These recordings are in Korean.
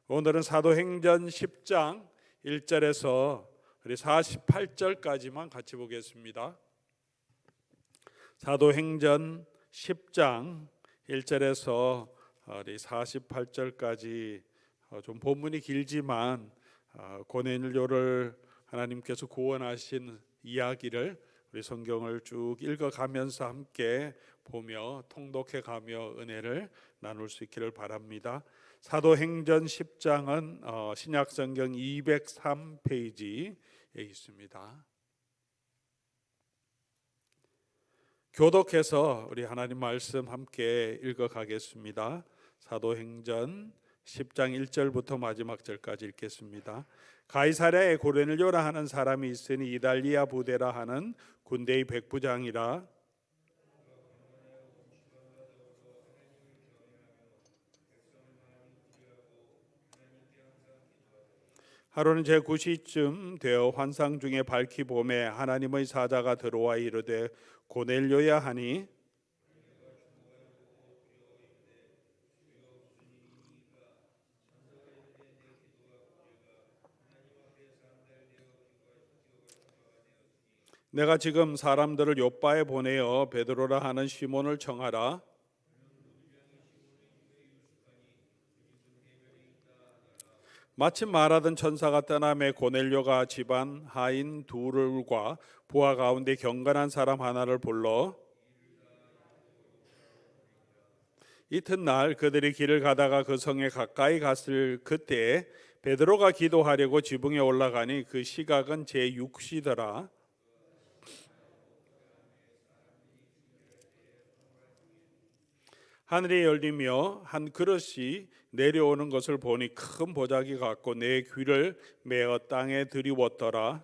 오늘은 사도행전 10장 1절에서 우리 48절까지만 같이 보겠습니다. 사도행전 10장 1절에서 우리 48절까지 좀 본문이 길지만 고넬료를 하나님께서 구원하신 이야기를 우리 성경을 쭉 읽어가면서 함께 보며 통독해가며 은혜를 나눌 수 있기를 바랍니다. 사도행전 10장은 신약성경 203페이지에 있습니다. 교독해서 우리 하나님 말씀 함께 읽어가겠습니다. 사도행전 10장 1절부터 마지막 절까지 읽겠습니다. 가이사랴에 고넬료라 하는 사람이 있으니 이달리아 부대라 하는 군대의 백부장이라. 하루는 제9시쯤 되어 환상 중에 밝히 봄에 하나님의 사자가 들어와 이르되 고넬료야 하니, 내가 지금 사람들을 요바에 보내어 베드로라 하는 시몬을 청하라. 마침 말하던 천사가 떠나매 고넬료가 집안 하인 둘과 부하 가운데 경건한 사람 하나를 불러 이튿날 그들이 길을 가다가 그 성에 가까이 갔을 그때 베드로가 기도하려고 지붕에 올라가니 그 시각은 제6시더라. 하늘이 열리며 한 그릇이 내려오는 것을 보니 큰 보자기 같고 내 귀를 메어 땅에 들이웠더라.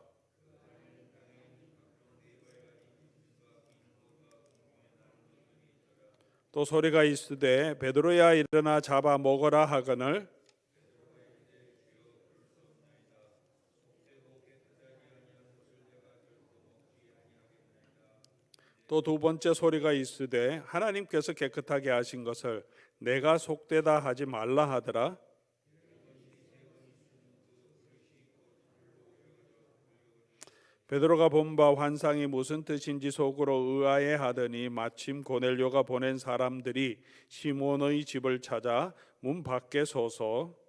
또 소리가 있으되 베드로야 일어나 잡아 먹어라 하거늘. 또 두 번째 소리가 있으되 하나님께서 깨끗하게 하신 것을 내가 속되다 하지 말라 하더라. 베드로가 본 바 환상이 무슨 뜻인지 속으로 의아해 하더니 마침 고넬료가 보낸 사람들이 시몬의 집을 찾아 문 밖에 서서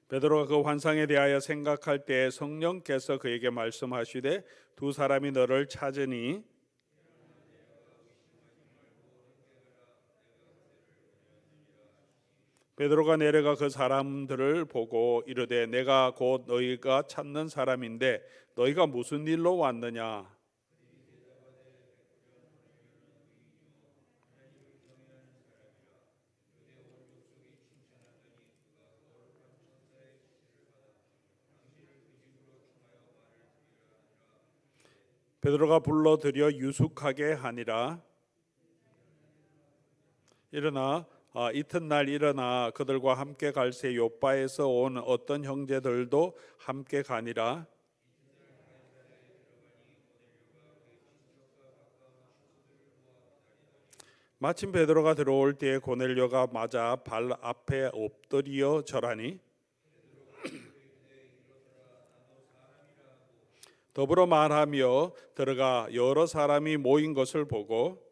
베드로가 그 환상에 대하여 생각할 때 성령께서 그에게 말씀하시되 두 사람이 너를 찾으니 베드로가 내려가 그 사람들을 보고 이르되 내가 곧 너희가 찾는 사람인데 너희가 무슨 일로 왔느냐. 베드로가 불러들여 유숙하게 하니라. 일어나 이튿날 일어나 그들과 함께 갈새 요바에서 온 어떤 형제들도 함께 가니라. 마침 베드로가 들어올 때에 고넬료가 맞아 발 앞에 엎드려 절하니 더불어 말하며 들어가 여러 사람이 모인 것을 보고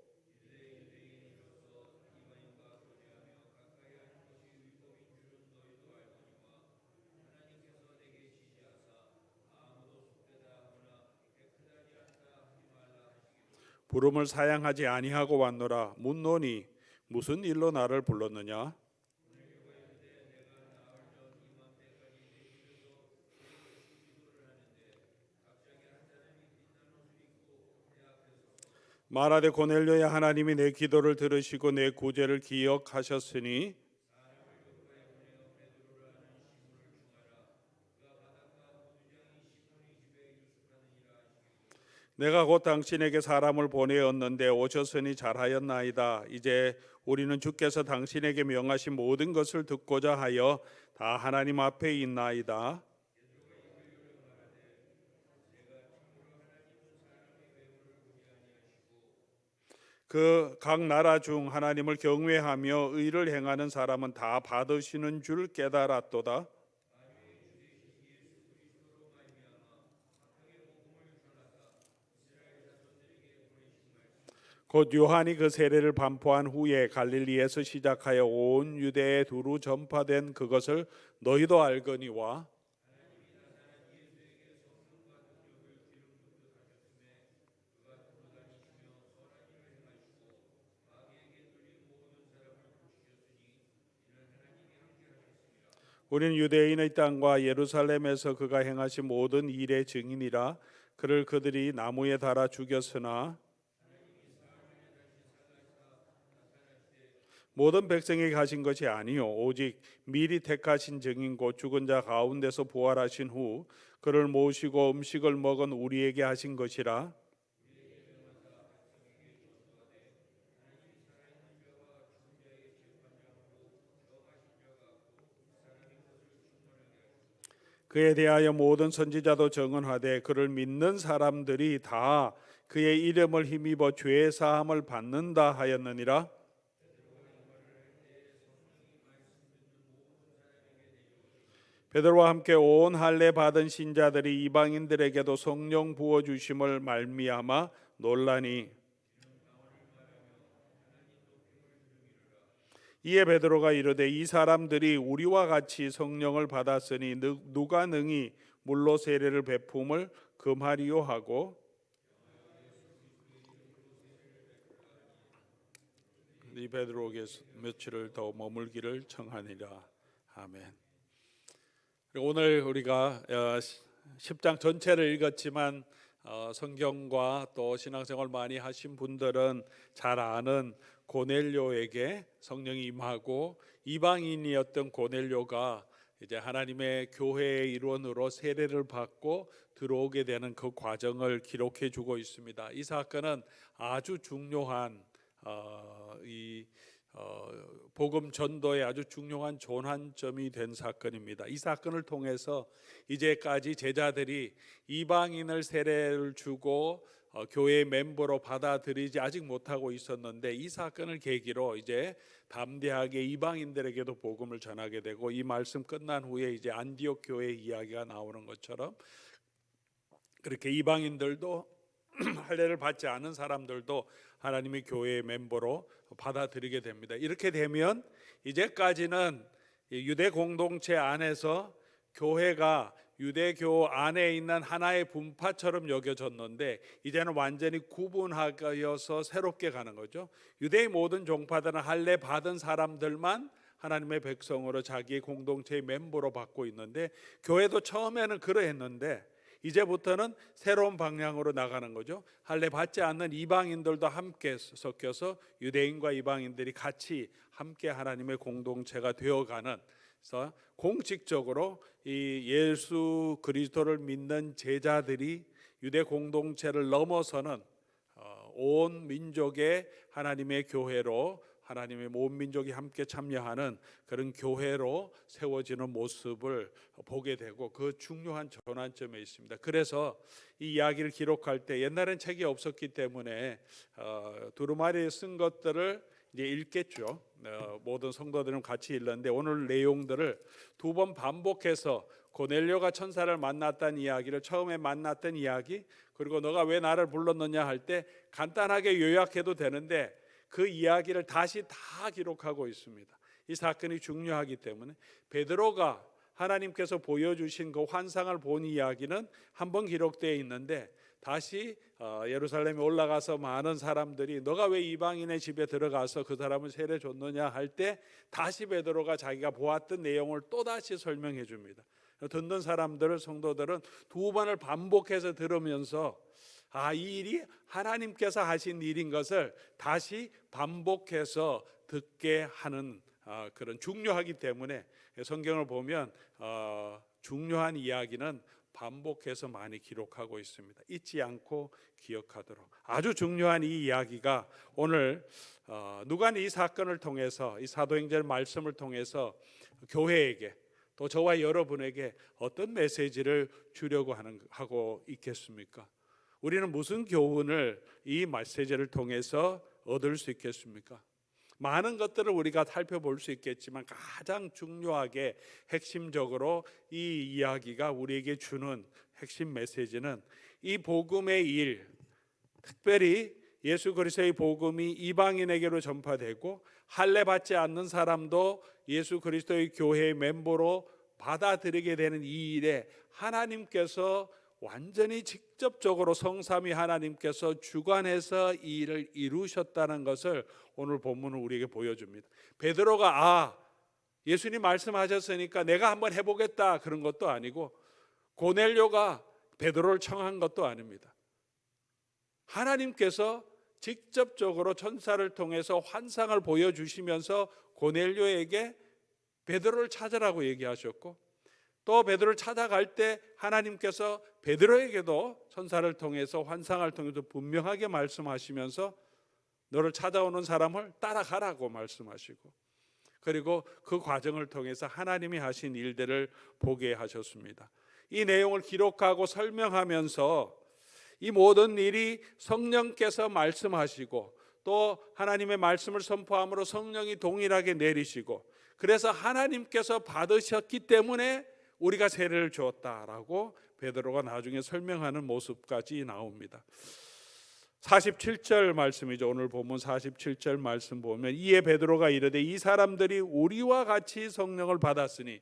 부름을 사양하지 아니하고 왔노라. 묻노니 무슨 일로 나를 불렀느냐. 말하되 고넬료야 하나님이 내 기도를 들으시고 내 구제를 기억하셨으니 내가 곧 당신에게 사람을 보내었는데 오셨으니 잘하였나이다. 이제 우리는 주께서 당신에게 명하신 모든 것을 듣고자 하여 다 하나님 앞에 있나이다. 그 각 나라 중 하나님을 경외하며 의를 행하는 사람은 다 받으시는 줄 깨달았도다. 곧 요한이 그 세례를 반포한 후에 갈릴리에서 시작하여 온 유대에 두루 전파된 그것을 너희도 알거니와, 우리는 유대인의 땅과 예루살렘에서 그가 행하신 모든 일의 증인이라. 그를 그들이 나무에 달아 죽였으나 모든 백성에게 하신 것이 아니요 오직 미리 택하신 증인 곧 죽은 자 가운데서 부활하신 후 그를 모시고 음식을 먹은 우리에게 하신 것이라. 그에 대하여 모든 선지자도 증언하되 그를 믿는 사람들이 다 그의 이름을 힘입어 죄 사함을 받는다 하였느니라. 베드로와 함께 온 할례 받은 신자들이 이방인들에게도 성령 부어 주심을 말미암아 논라니. 이에 베드로가 이르되 이 사람들이 우리와 같이 성령을 받았으니 누가 능히 물로 세례를 베품을 금하리요 하고, 이 베드로에게서 며칠을 더 머물기를 청하니라. 아멘. 오늘 우리가 10장 전체를 읽었지만 성경과 또 신앙생활 많이 하신 분들은 잘 아는 고넬료에게 성령이 임하고 이방인이었던 고넬료가 이제 하나님의 교회의 일원으로 세례를 받고 들어오게 되는 그 과정을 기록해 주고 있습니다. 이 사건은 아주 중요한 복음 전도에 아주 중요한 전환점이 된 사건입니다. 이 사건을 통해서 이제까지 제자들이 이방인을 세례를 주고 교회의 멤버로 받아들이지 아직 못하고 있었는데, 이 사건을 계기로 이제 담대하게 이방인들에게도 복음을 전하게 되고, 이 말씀 끝난 후에 이제 안디옥 교회 이야기가 나오는 것처럼 그렇게 이방인들도 할례를 받지 않은 사람들도 하나님의 교회의 멤버로 받아들이게 됩니다. 이렇게 되면 이제까지는 유대 공동체 안에서 교회가 유대교 안에 있는 하나의 분파처럼 여겨졌는데, 이제는 완전히 구분하여서 새롭게 가는 거죠. 유대의 모든 종파들은 할례 받은 사람들만 하나님의 백성으로 자기의 공동체의 멤버로 받고 있는데, 교회도 처음에는 그러했는데 이제부터는 새로운 방향으로 나가는 거죠. 할례 받지 않는 이방인들도 함께 섞여서 유대인과 이방인들이 같이 함께 하나님의 공동체가 되어가는, 그래서 공식적으로 이 예수 그리스도를 믿는 제자들이 유대 공동체를 넘어서는 온 민족의 하나님의 교회로, 하나님의 모든 민족이 함께 참여하는 그런 교회로 세워지는 모습을 보게 되고, 그 중요한 전환점에 있습니다. 그래서 이 이야기를 기록할 때, 옛날엔 책이 없었기 때문에 두루마리에 쓴 것들을 이제 읽겠죠. 모든 성도들은 같이 읽는데, 오늘 내용들을 두 번 반복해서 고넬료가 천사를 만났다는 이야기를, 처음에 만났던 이야기, 그리고 너가 왜 나를 불렀느냐 할 때 간단하게 요약해도 되는데 그 이야기를 다시 다 기록하고 있습니다. 이 사건이 중요하기 때문에 베드로가 하나님께서 보여주신 그 환상을 본 이야기는 한번 기록되어 있는데, 다시 예루살렘에 올라가서 많은 사람들이 너가 왜 이방인의 집에 들어가서 그 사람을 세례 줬느냐 할 때 다시 베드로가 자기가 보았던 내용을 또다시 설명해 줍니다. 듣는 사람들을, 성도들은 두 번을 반복해서 들으면서 이 일이 하나님께서 하신 일인 것을 다시 반복해서 듣게 하는 그런, 중요하기 때문에 성경을 보면 중요한 이야기는 반복해서 많이 기록하고 있습니다. 잊지 않고 기억하도록. 아주 중요한 이 이야기가 오늘 누가 이 사건을 통해서, 이 사도행전 말씀을 통해서 교회에게, 또 저와 여러분에게 어떤 메시지를 주려고 하고 있겠습니까? 우리는 무슨 교훈을 이 메시지를 통해서 얻을 수 있겠습니까? 많은 것들을 우리가 살펴볼 수 있겠지만 가장 중요하게 핵심적으로 이 이야기가 우리에게 주는 핵심 메시지는 이 복음의 일, 특별히 예수 그리스도의 복음이 이방인에게로 전파되고 할례 받지 않는 사람도 예수 그리스도의 교회의 멤버로 받아들이게 되는 이 일에 하나님께서 완전히 직접적으로 성삼위 하나님께서 주관해서 이 일을 이루셨다는 것을 오늘 본문은 우리에게 보여줍니다. 베드로가 예수님 말씀하셨으니까 내가 한번 해보겠다 그런 것도 아니고, 고넬료가 베드로를 청한 것도 아닙니다. 하나님께서 직접적으로 천사를 통해서 환상을 보여주시면서 고넬료에게 베드로를 찾으라고 얘기하셨고, 또 베드로를 찾아갈 때 하나님께서 베드로에게도 천사를 통해서 환상을 통해서 분명하게 말씀하시면서 너를 찾아오는 사람을 따라가라고 말씀하시고, 그리고 그 과정을 통해서 하나님이 하신 일들을 보게 하셨습니다. 이 내용을 기록하고 설명하면서 이 모든 일이 성령께서 말씀하시고 또 하나님의 말씀을 선포함으로 성령이 동일하게 내리시고, 그래서 하나님께서 받으셨기 때문에 우리가 세례를 주었다라고 베드로가 나중에 설명하는 모습까지 나옵니다. 47절 말씀이죠. 오늘 본문 47절 말씀 보면, 이에 베드로가 이르되 이 사람들이 우리와 같이 성령을 받았으니,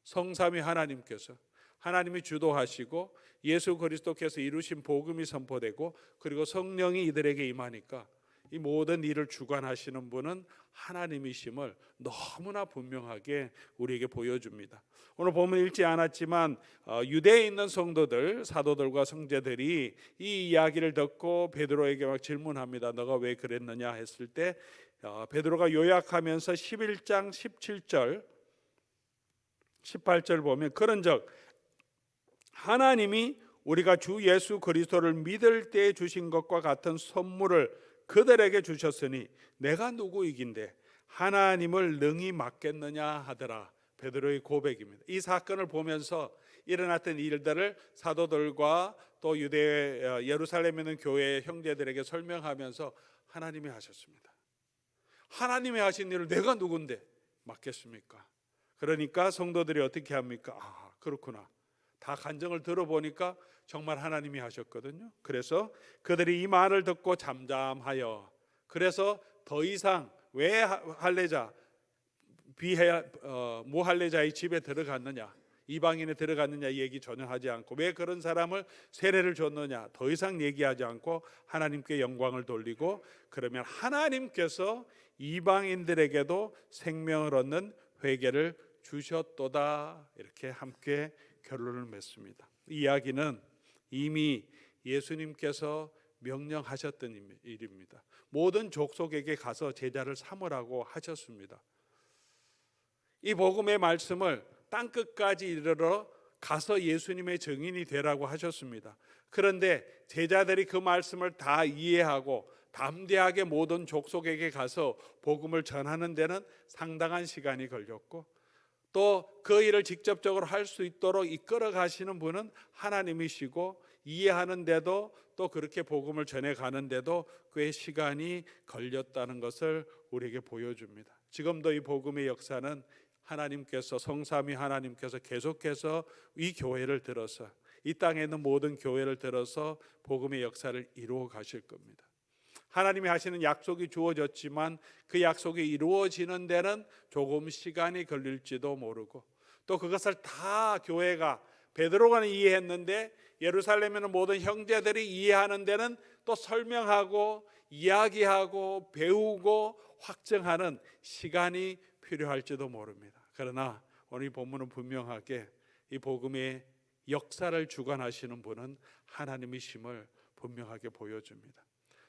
성삼위 하나님께서, 하나님이 주도하시고 예수 그리스도께서 이루신 복음이 선포되고 그리고 성령이 이들에게 임하니까 이 모든 일을 주관하시는 분은 하나님이심을 너무나 분명하게 우리에게 보여줍니다. 오늘 본문 읽지 않았지만 유대에 있는 성도들, 사도들과 성제들이 이 이야기를 듣고 베드로에게 막 질문합니다. 너가 왜 그랬느냐 했을 때 베드로가 요약하면서 11장 17절 18절 보면, 그런즉 하나님이 우리가 주 예수 그리스도를 믿을 때 주신 것과 같은 선물을 그들에게 주셨으니 내가 누구이긴데 하나님을 능히 맡겠느냐 하더라. 베드로의 고백입니다. 이 사건을 보면서 일어났던 일들을 사도들과 또 유대 예루살렘에 있는 교회의 형제들에게 설명하면서 하나님이 하셨습니다. 하나님이 하신 일을 내가 누군데 맡겠습니까? 그러니까 성도들이 어떻게 합니까? 그렇구나. 다 간증을 들어보니까 정말 하나님이 하셨거든요. 그래서 그들이 이 말을 듣고 잠잠하여, 그래서 더 이상 왜 할례자 무할례자의 집에 들어갔느냐, 이방인에 들어갔느냐 얘기 전혀 하지 않고, 왜 그런 사람을 세례를 줬느냐 더 이상 얘기하지 않고 하나님께 영광을 돌리고, 그러면 하나님께서 이방인들에게도 생명을 얻는 회개를 주셨도다, 이렇게 함께 결론을 맺습니다. 이 이야기는 이미 예수님께서 명령하셨던 일입니다. 모든 족속에게 가서 제자를 삼으라고 하셨습니다. 이 복음의 말씀을 땅끝까지 이르러 가서 예수님의 증인이 되라고 하셨습니다. 그런데 제자들이 그 말씀을 다 이해하고 담대하게 모든 족속에게 가서 복음을 전하는 데는 상당한 시간이 걸렸고, 또 그 일을 직접적으로 할 수 있도록 이끌어 가시는 분은 하나님이시고, 이해하는데도 또 그렇게 복음을 전해 가는데도 꽤 시간이 걸렸다는 것을 우리에게 보여줍니다. 지금도 이 복음의 역사는 하나님께서, 성삼위 하나님께서 계속해서 이 교회를 들어서, 이 땅에 있는 모든 교회를 들어서 복음의 역사를 이루어 가실 겁니다. 하나님이 하시는 약속이 주어졌지만 그 약속이 이루어지는 데는 조금 시간이 걸릴지도 모르고, 또 그것을 다 교회가, 베드로가 이해했는데 예루살렘에는 모든 형제들이 이해하는 데는 또 설명하고 이야기하고 배우고 확증하는 시간이 필요할지도 모릅니다. 그러나 오늘 이 본문은 분명하게 이 복음의 역사를 주관하시는 분은 하나님이심을 분명하게 보여줍니다.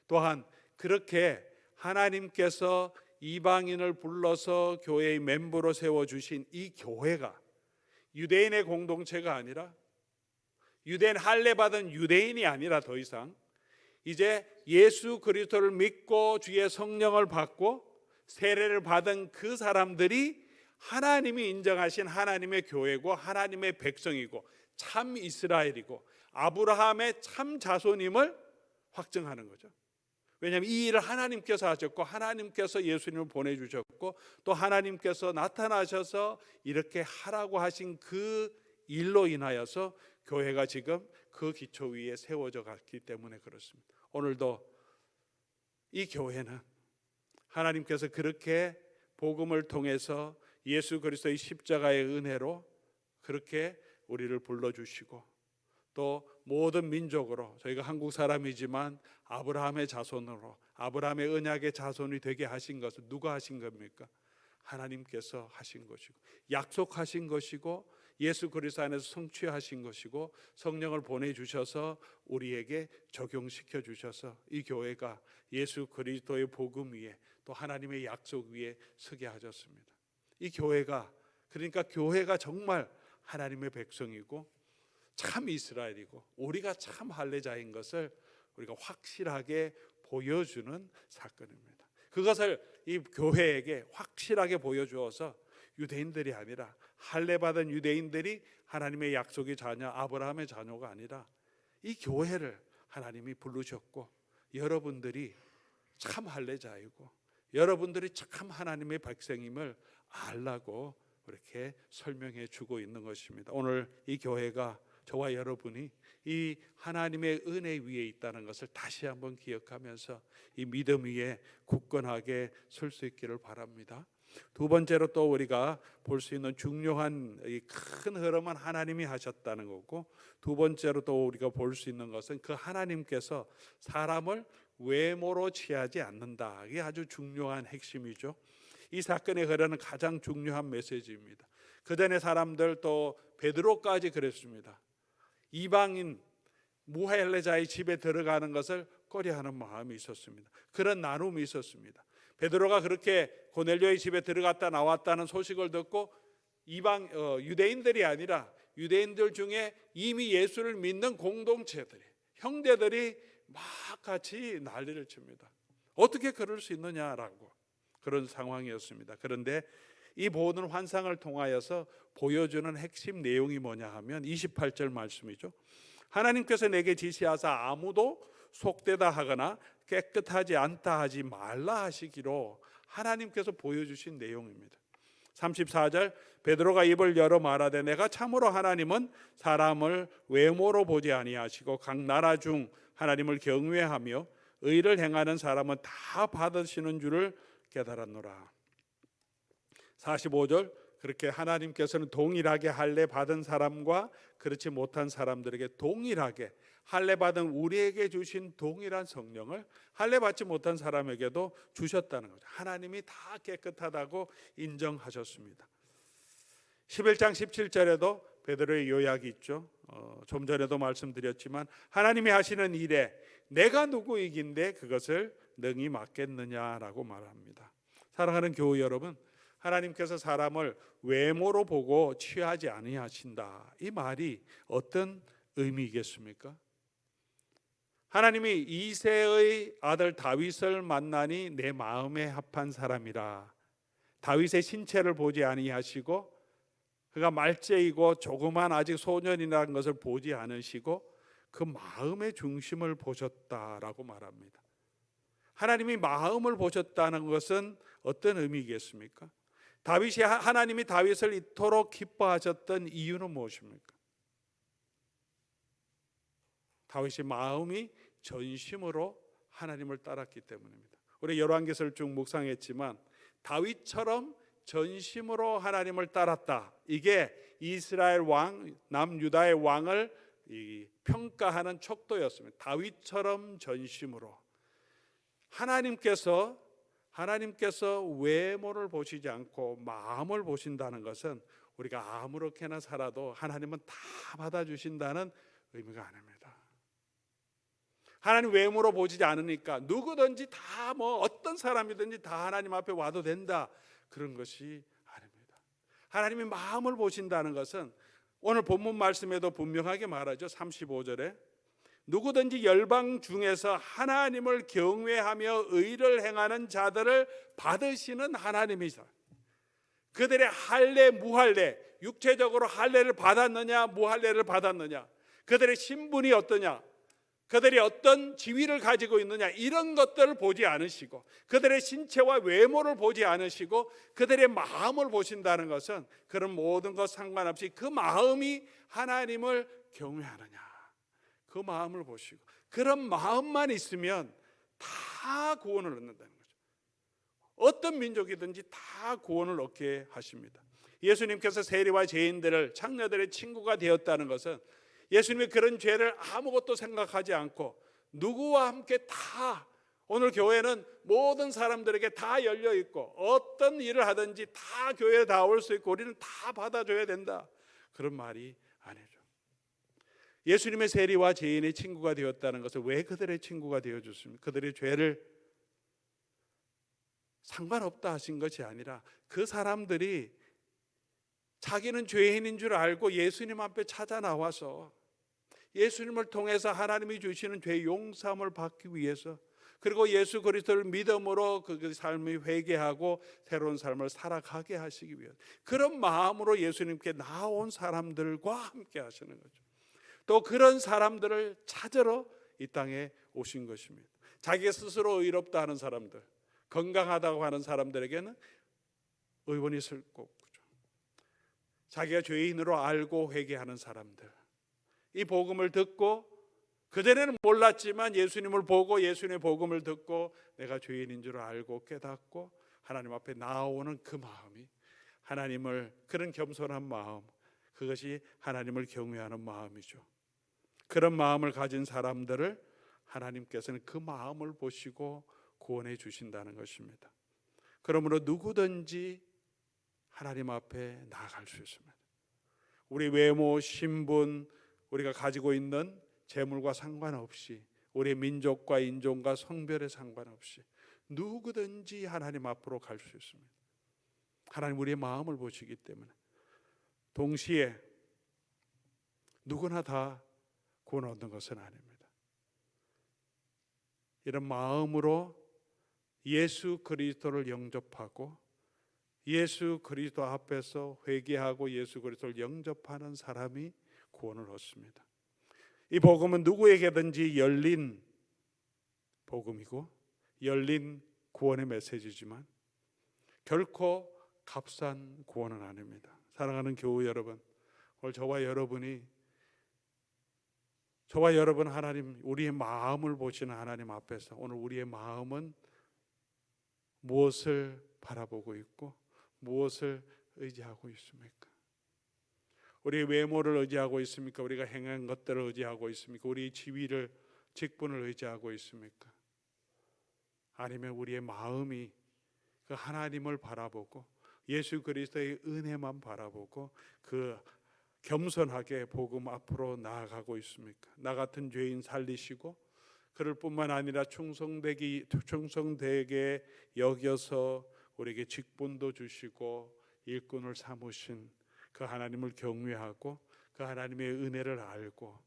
또한 그렇게 하나님께서 이방인을 불러서 교회의 멤버로 세워주신 이 교회가 유대인의 공동체가 아니라, 유대인 할례 받은 유대인이 아니라 더 이상 이제 예수 그리스도를 믿고 주의 성령을 받고 세례를 받은 그 사람들이 하나님이 인정하신 하나님의 교회고 하나님의 백성이고 참 이스라엘이고 아브라함의 참 자손임을 확증하는 거죠. 왜냐하면 이 일을 하나님께서 하셨고 하나님께서 예수님을 보내주셨고 또 하나님께서 나타나셔서 이렇게 하라고 하신 그 일로 인하여서 교회가 지금 그 기초 위에 세워져 갔기 때문에 그렇습니다. 오늘도 이 교회는 하나님께서 그렇게 복음을 통해서 예수 그리스도의 십자가의 은혜로 그렇게 우리를 불러주시고 또 모든 민족으로 저희가 한국 사람이지만 아브라함의 자손으로 아브라함의 언약의 자손이 되게 하신 것은 누가 하신 겁니까? 하나님께서 하신 것이고 약속하신 것이고 예수 그리스도 안에서 성취하신 것이고 성령을 보내주셔서 우리에게 적용시켜 주셔서 이 교회가 예수 그리스도의 복음 위에 또 하나님의 약속 위에 서게 하셨습니다. 이 교회가 그러니까 교회가 정말 하나님의 백성이고 참 이스라엘이고 우리가 참 할례자인 것을 우리가 확실하게 보여주는 사건입니다. 그것을 이 교회에게 확실하게 보여주어서 유대인들이 아니라 할례받은 유대인들이 하나님의 약속의 자녀 아브라함의 자녀가 아니라 이 교회를 하나님이 부르셨고 여러분들이 참 할례자이고 여러분들이 참 하나님의 백성임을 알라고 그렇게 설명해 주고 있는 것입니다. 오늘 이 교회가 저와 여러분이 이 하나님의 은혜 위에 있다는 것을 다시 한번 기억하면서 이 믿음 위에 굳건하게 설 수 있기를 바랍니다. 두 번째로 또 우리가 볼 수 있는 중요한 이 큰 흐름은 하나님이 하셨다는 거고 두 번째로 또 우리가 볼 수 있는 것은 그 하나님께서 사람을 외모로 취하지 않는다. 이게 아주 중요한 핵심이죠. 이 사건에 흐르는 가장 중요한 메시지입니다. 그전에 사람들 또 베드로까지 그랬습니다. 이방인 무할례자의 집에 들어가는 것을 꺼려하는 마음이 있었습니다. 그런 나눔이 있었습니다. 베드로가 그렇게 고넬료의 집에 들어갔다 나왔다는 소식을 듣고 이방 유대인들이 아니라 유대인들 중에 이미 예수를 믿는 공동체들이 형제들이 막 같이 난리를 칩니다. 어떻게 그럴 수 있느냐라고 그런 상황이었습니다. 그런데 이 모든 환상을 통하여서 보여주는 핵심 내용이 뭐냐 하면 28절 말씀이죠. 하나님께서 내게 지시하사 아무도 속되다 하거나 깨끗하지 않다 하지 말라 하시기로 하나님께서 보여주신 내용입니다. 34절 베드로가 입을 열어 말하되 내가 참으로 하나님은 사람을 외모로 보지 아니하시고 각 나라 중 하나님을 경외하며 의를 행하는 사람은 다 받으시는 줄을 깨달았노라. 45절 그렇게 하나님께서는 동일하게 할례 받은 사람과 그렇지 못한 사람들에게 동일하게 할례 받은 우리에게 주신 동일한 성령을 할례 받지 못한 사람에게도 주셨다는 거죠. 하나님이 다 깨끗하다고 인정하셨습니다. 11장 17절에도 베드로의 요약이 있죠. 좀 전에도 말씀드렸지만 하나님이 하시는 일에 내가 누구이긴데 그것을 능히 맡겠느냐라고 말합니다. 사랑하는 교우 여러분, 하나님께서 사람을 외모로 보고 취하지 아니하신다. 이 말이 어떤 의미겠습니까? 하나님이 이새의 아들 다윗을 만나니 내 마음에 합한 사람이라. 다윗의 신체를 보지 아니하시고 그가 말째이고 조그만 아직 소년이라는 것을 보지 않으시고 그 마음의 중심을 보셨다라고 말합니다. 하나님이 마음을 보셨다는 것은 어떤 의미겠습니까? 하나님이 다윗을 이토록 기뻐하셨던 이유는 무엇입니까? 다윗의 마음이 전심으로 하나님을 따랐기 때문입니다. 우리 열왕기서를 쭉 묵상했지만 다윗처럼 전심으로 하나님을 따랐다. 이게 이스라엘 왕, 남유다의 왕을 평가하는 척도였습니다. 다윗처럼 전심으로. 하나님께서 외모를 보시지 않고 마음을 보신다는 것은 우리가 아무렇게나 살아도 하나님은 다 받아주신다는 의미가 아닙니다. 하나님 외모로 보지 않으니까 누구든지 다 어떤 사람이든지 다 하나님 앞에 와도 된다, 그런 것이 아닙니다. 하나님이 마음을 보신다는 것은 오늘 본문 말씀에도 분명하게 말하죠. 35절에 누구든지 열방 중에서 하나님을 경외하며 의를 행하는 자들을 받으시는 하나님이시다. 그들의 할례 무할례, 육체적으로 할례를 받았느냐 무할례를 받았느냐, 그들의 신분이 어떠냐, 그들이 어떤 지위를 가지고 있느냐 이런 것들을 보지 않으시고 그들의 신체와 외모를 보지 않으시고 그들의 마음을 보신다는 것은 그런 모든 것 상관없이 그 마음이 하나님을 경외하느냐 그 마음을 보시고 그런 마음만 있으면 다 구원을 얻는다는 거죠. 어떤 민족이든지 다 구원을 얻게 하십니다. 예수님께서 세리와 죄인들을 창녀들의 친구가 되었다는 것은 예수님이 그런 죄를 아무것도 생각하지 않고 누구와 함께 다 오늘 교회는 모든 사람들에게 다 열려 있고 어떤 일을 하든지 다 교회에 다 올 수 있고 우리는 다 받아줘야 된다 그런 말이 아니죠. 예수님의 세리와 죄인의 친구가 되었다는 것은 왜 그들의 친구가 되어줬습니까? 그들의 죄를 상관없다 하신 것이 아니라 그 사람들이 자기는 죄인인 줄 알고 예수님 앞에 찾아 나와서 예수님을 통해서 하나님이 주시는 죄 용서함을 받기 위해서 그리고 예수 그리스도를 믿음으로 그 삶이 회개하고 새로운 삶을 살아가게 하시기 위해서 그런 마음으로 예수님께 나온 사람들과 함께 하시는 거죠. 또 그런 사람들을 찾으러 이 땅에 오신 것입니다. 자기 스스로 의롭다 하는 사람들, 건강하다고 하는 사람들에게는 의원이 있을 거고 자기가 죄인으로 알고 회개하는 사람들 이 복음을 듣고 그전에는 몰랐지만 예수님을 보고 예수님의 복음을 듣고 내가 죄인인 줄 알고 깨닫고 하나님 앞에 나오는 그 마음이 하나님을 그런 겸손한 마음 그것이 하나님을 경외하는 마음이죠. 그런 마음을 가진 사람들을 하나님께서는 그 마음을 보시고 구원해 주신다는 것입니다. 그러므로 누구든지 하나님 앞에 나아갈 수 있습니다. 우리 외모, 신분, 우리가 가지고 있는 재물과 상관없이 우리 민족과 인종과 성별에 상관없이 누구든지 하나님 앞으로 갈 수 있습니다. 하나님 우리의 마음을 보시기 때문에 동시에 누구나 다 구원 얻는 것은 아닙니다. 이런 마음으로 예수 그리스도를 영접하고 예수 그리스도 앞에서 회개하고 예수 그리스도를 영접하는 사람이 구원을 얻습니다. 이 복음은 누구에게든지 열린 복음이고 열린 구원의 메시지지만 결코 값싼 구원은 아닙니다. 사랑하는 교우 여러분, 오늘 저와 여러분 하나님 우리의 마음을 보시는 하나님 앞에서 오늘 우리의 마음은 무엇을 바라보고 있고 무엇을 의지하고 있습니까? 우리의 외모를 의지하고 있습니까? 우리가 행한 것들을 의지하고 있습니까? 우리의 지위를 직분을 의지하고 있습니까? 아니면 우리의 마음이 그 하나님을 바라보고 예수 그리스도의 은혜만 바라보고 그 겸손하게 복음 앞으로 나아가고 있습니까? 나 같은 죄인 살리시고 그럴 뿐만 아니라 충성되게 여겨서 우리에게 직분도 주시고 일꾼을 삼으신 그 하나님을 경외하고 그 하나님의 은혜를 알고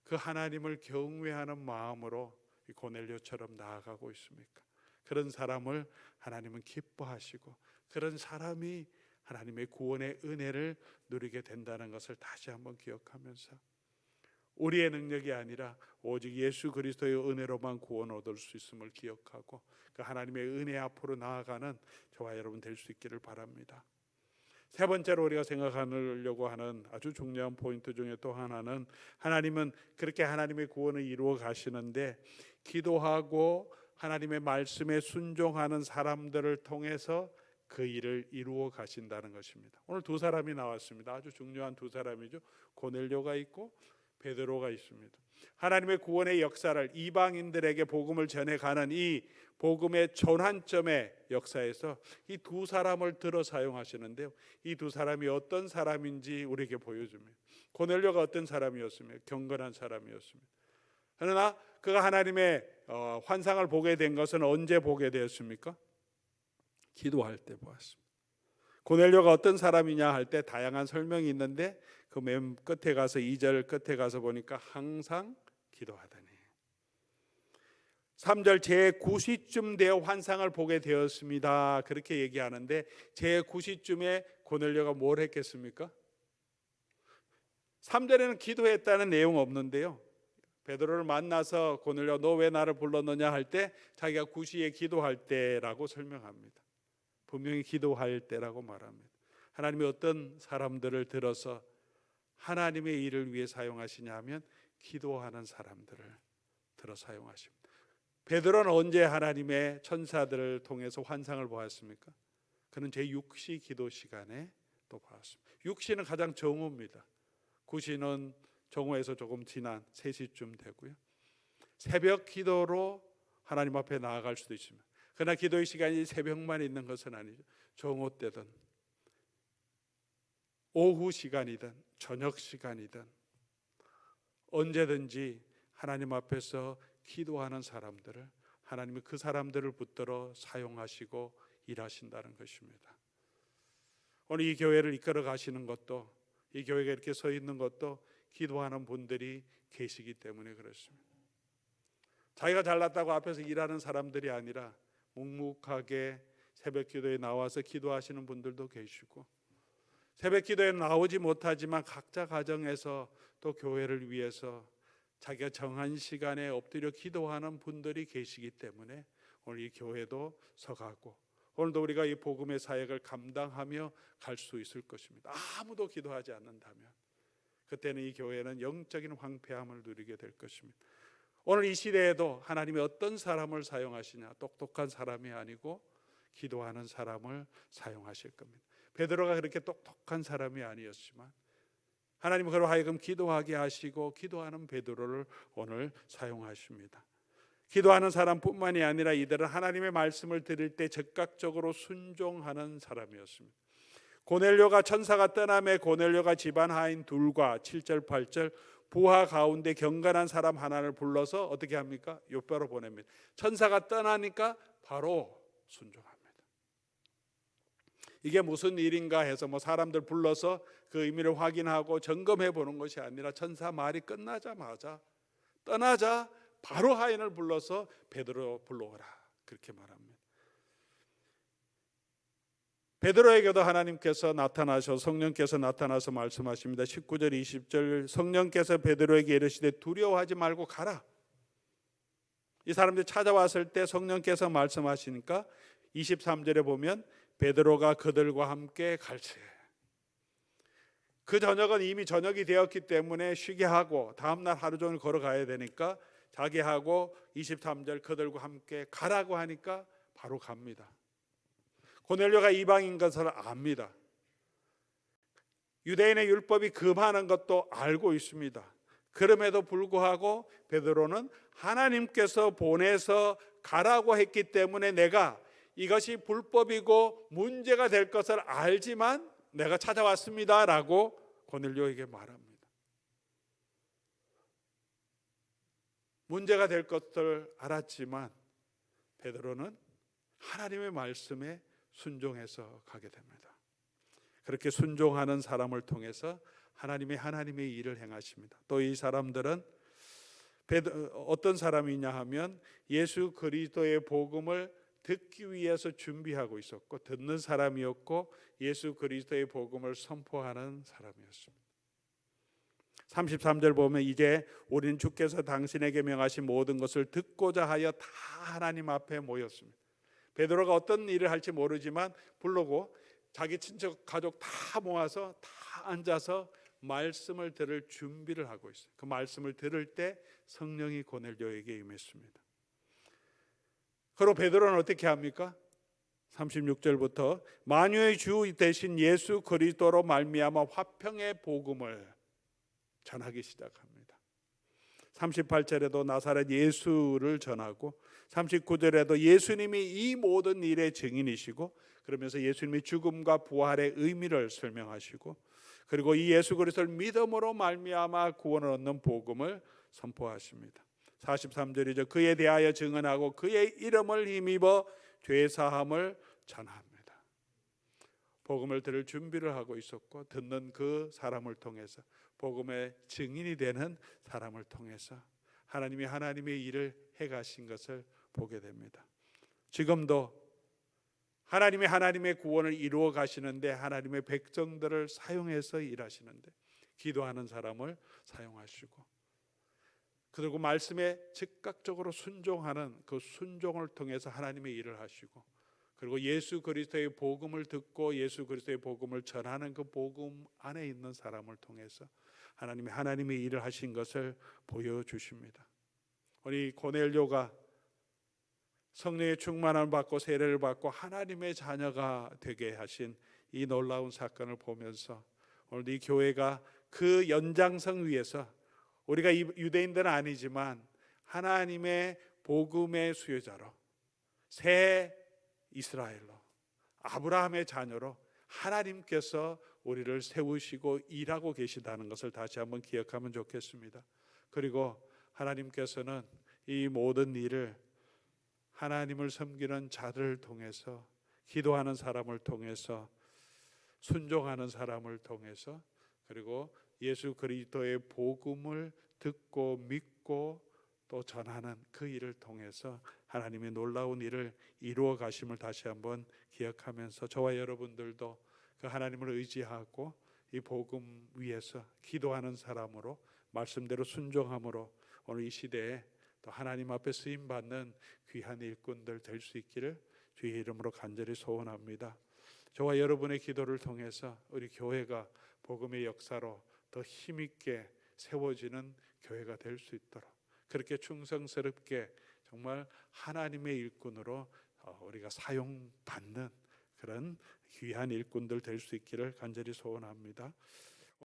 그 하나님을 경외하는 마음으로 고넬료처럼 나아가고 있습니까? 그런 사람을 하나님은 기뻐하시고 그런 사람이 하나님의 구원의 은혜를 누리게 된다는 것을 다시 한번 기억하면서 우리의 능력이 아니라 오직 예수 그리스도의 은혜로만 구원 얻을 수 있음을 기억하고 그 하나님의 은혜 앞으로 나아가는 저와 여러분 될 수 있기를 바랍니다. 세 번째로 우리가 생각하려고 하는 아주 중요한 포인트 중에 또 하나는 하나님은 그렇게 하나님의 구원을 이루어 가시는데 기도하고 하나님의 말씀에 순종하는 사람들을 통해서 그 일을 이루어 가신다는 것입니다. 오늘 두 사람이 나왔습니다. 아주 중요한 두 사람이죠. 고넬료가 있고 베드로가 있습니다. 하나님의 구원의 역사를 이방인들에게 복음을 전해가는 이 복음의 전환점의 역사에서 이 두 사람을 들어 사용하시는데요. 이 두 사람이 어떤 사람인지 우리에게 보여줍니다. 고넬료가 어떤 사람이었습니까? 경건한 사람이었습니다. 그러나 그가 하나님의 환상을 보게 된 것은 언제 보게 되었습니까? 기도할 때 보았습니다. 고넬료가 어떤 사람이냐 할 때 다양한 설명이 있는데 그 맨 끝에 가서 2절 끝에 가서 보니까 항상 기도하더니 3절 제9시쯤 되어 환상을 보게 되었습니다. 그렇게 얘기하는데 제9시쯤에 고넬료가 뭘 했겠습니까? 3절에는 기도했다는 내용 없는데요. 베드로를 만나서 고넬료 너 왜 나를 불렀느냐 할 때 자기가 구시에 기도할 때라고 설명합니다. 분명히 기도할 때라고 말합니다. 하나님이 어떤 사람들을 들어서 하나님의 일을 위해 사용하시냐 하면 기도하는 사람들을 들어 사용하십니다. 베드로는 언제 하나님의 천사들을 통해서 환상을 보았습니까? 그는 제6시 기도 시간에 또 보았습니다. 6시는 가장 정오입니다. 9시는 정오에서 조금 지난 3시쯤 되고요. 새벽 기도로 하나님 앞에 나아갈 수도 있습니다. 그러나 기도의 시간이 새벽만 있는 것은 아니죠. 정오 때든 오후 시간이든 저녁 시간이든 언제든지 하나님 앞에서 기도하는 사람들을 하나님이 그 사람들을 붙들어 사용하시고 일하신다는 것입니다. 오늘 이 교회를 이끌어 가시는 것도, 이 교회가 이렇게 서 있는 것도 기도하는 분들이 계시기 때문에 그렇습니다. 자기가 잘났다고 앞에서 일하는 사람들이 아니라 묵묵하게 새벽 기도에 나와서 기도하시는 분들도 계시고, 새벽 기도에 나오지 못하지만 각자 가정에서 또 교회를 위해서 자기가 정한 시간에 엎드려 기도하는 분들이 계시기 때문에 오늘 이 교회도 서가고 오늘도 우리가 이 복음의 사역을 감당하며 갈 수 있을 것입니다. 아무도 기도하지 않는다면 그때는 이 교회는 영적인 황폐함을 누리게 될 것입니다. 오늘 이 시대에도 하나님이 어떤 사람을 사용하시냐, 똑똑한 사람이 아니고 기도하는 사람을 사용하실 겁니다. 베드로가 그렇게 똑똑한 사람이 아니었지만 하나님은 그로 하여금 기도하게 하시고 기도하는 베드로를 오늘 사용하십니다. 기도하는 사람뿐만이 아니라 이들은 하나님의 말씀을 들을 때 즉각적으로 순종하는 사람이었습니다. 고넬료가 천사가 떠남에 고넬료가 집안 하인 둘과 7절 8절 부하 가운데 경건한 사람 하나를 불러서 어떻게 합니까? 요뼈로 보냅니다. 천사가 떠나니까 바로 순종합니다. 이게 무슨 일인가 해서 사람들 불러서 그 의미를 확인하고 점검해 보는 것이 아니라 천사 말이 끝나자마자 떠나자 바로 하인을 불러서 베드로 불러오라 그렇게 말합니다. 베드로에게도 하나님께서 나타나셔 성령께서 나타나서 말씀하십니다. 19절 20절 성령께서 베드로에게 이르시되 두려워하지 말고 가라. 이 사람들이 찾아왔을 때 성령께서 말씀하시니까 23절에 보면 베드로가 그들과 함께 갈새. 그 저녁은 이미 저녁이 되었기 때문에 쉬게 하고 다음날 하루 종일 걸어가야 되니까 자기 하고 23절 그들과 함께 가라고 하니까 바로 갑니다. 고넬료가 이방인 것을 압니다. 유대인의 율법이 금하는 것도 알고 있습니다. 그럼에도 불구하고 베드로는 하나님께서 보내서 가라고 했기 때문에 내가 이것이 불법이고 문제가 될 것을 알지만 내가 찾아왔습니다 라고 고넬료에게 말합니다. 문제가 될 것을 알았지만 베드로는 하나님의 말씀에 순종해서 가게 됩니다. 그렇게 순종하는 사람을 통해서 하나님의 일을 행하십니다. 또 이 사람들은 어떤 사람이냐 하면 예수 그리스도의 복음을 듣기 위해서 준비하고 있었고 듣는 사람이었고 예수 그리스도의 복음을 선포하는 사람이었습니다. 33절 보면 이제 우리는 주께서 당신에게 명하신 모든 것을 듣고자 하여 다 하나님 앞에 모였습니다. 베드로가 어떤 일을 할지 모르지만 부르고 자기 친척 가족 다 모아서 다 앉아서 말씀을 들을 준비를 하고 있어요. 그 말씀을 들을 때 성령이 고넬료에게 임했습니다. 그리고 베드로는 어떻게 합니까? 36절부터 만유의 주 대신 예수 그리스도로 말미암아 화평의 복음을 전하기 시작합니다. 38절에도 나사렛 예수를 전하고 39절에도 예수님이 이 모든 일의 증인이시고 그러면서 예수님의 죽음과 부활의 의미를 설명하시고 그리고 이 예수 그리스도를 믿음으로 말미암아 구원을 얻는 복음을 선포하십니다. 43절이죠. 그에 대하여 증언하고 그의 이름을 힘입어 죄사함을 전합니다. 복음을 들을 준비를 하고 있었고 듣는 그 사람을 통해서 복음의 증인이 되는 사람을 통해서 하나님이 하나님의 일을 해가신 것을 보게 됩니다. 지금도 하나님이 하나님의 구원을 이루어 가시는데 하나님의 백성들을 사용해서 일하시는데 기도하는 사람을 사용하시고 그리고 말씀에 즉각적으로 순종하는 그 순종을 통해서 하나님의 일을 하시고, 그리고 예수 그리스도의 복음을 듣고 예수 그리스도의 복음을 전하는 그 복음 안에 있는 사람을 통해서 하나님의 일을 하신 것을 보여주십니다. 우리 고넬료가 성령의 충만함을 받고 세례를 받고 하나님의 자녀가 되게 하신 이 놀라운 사건을 보면서 오늘 이 교회가 그 연장성 위에서, 우리가 유대인들은 아니지만 하나님의 복음의 수요자로, 새 이스라엘로, 아브라함의 자녀로 하나님께서 우리를 세우시고 일하고 계시다는 것을 다시 한번 기억하면 좋겠습니다. 그리고 하나님께서는 이 모든 일을 하나님을 섬기는 자들을 통해서, 기도하는 사람을 통해서, 순종하는 사람을 통해서, 그리고 예수 그리스도의 복음을 듣고 믿고 또 전하는 그 일을 통해서 하나님의 놀라운 일을 이루어 가심을 다시 한번 기억하면서, 저와 여러분들도 그 하나님을 의지하고 이 복음 위에서 기도하는 사람으로, 말씀대로 순종함으로 오늘 이 시대에 또 하나님 앞에 쓰임 받는 귀한 일꾼들 될 수 있기를 주의 이름으로 간절히 소원합니다. 저와 여러분의 기도를 통해서 우리 교회가 복음의 역사로 더 힘있게 세워지는 교회가 될 수 있도록, 그렇게 충성스럽게 정말 하나님의 일꾼으로 우리가 사용받는 그런 귀한 일꾼들 될 수 있기를 간절히 소원합니다.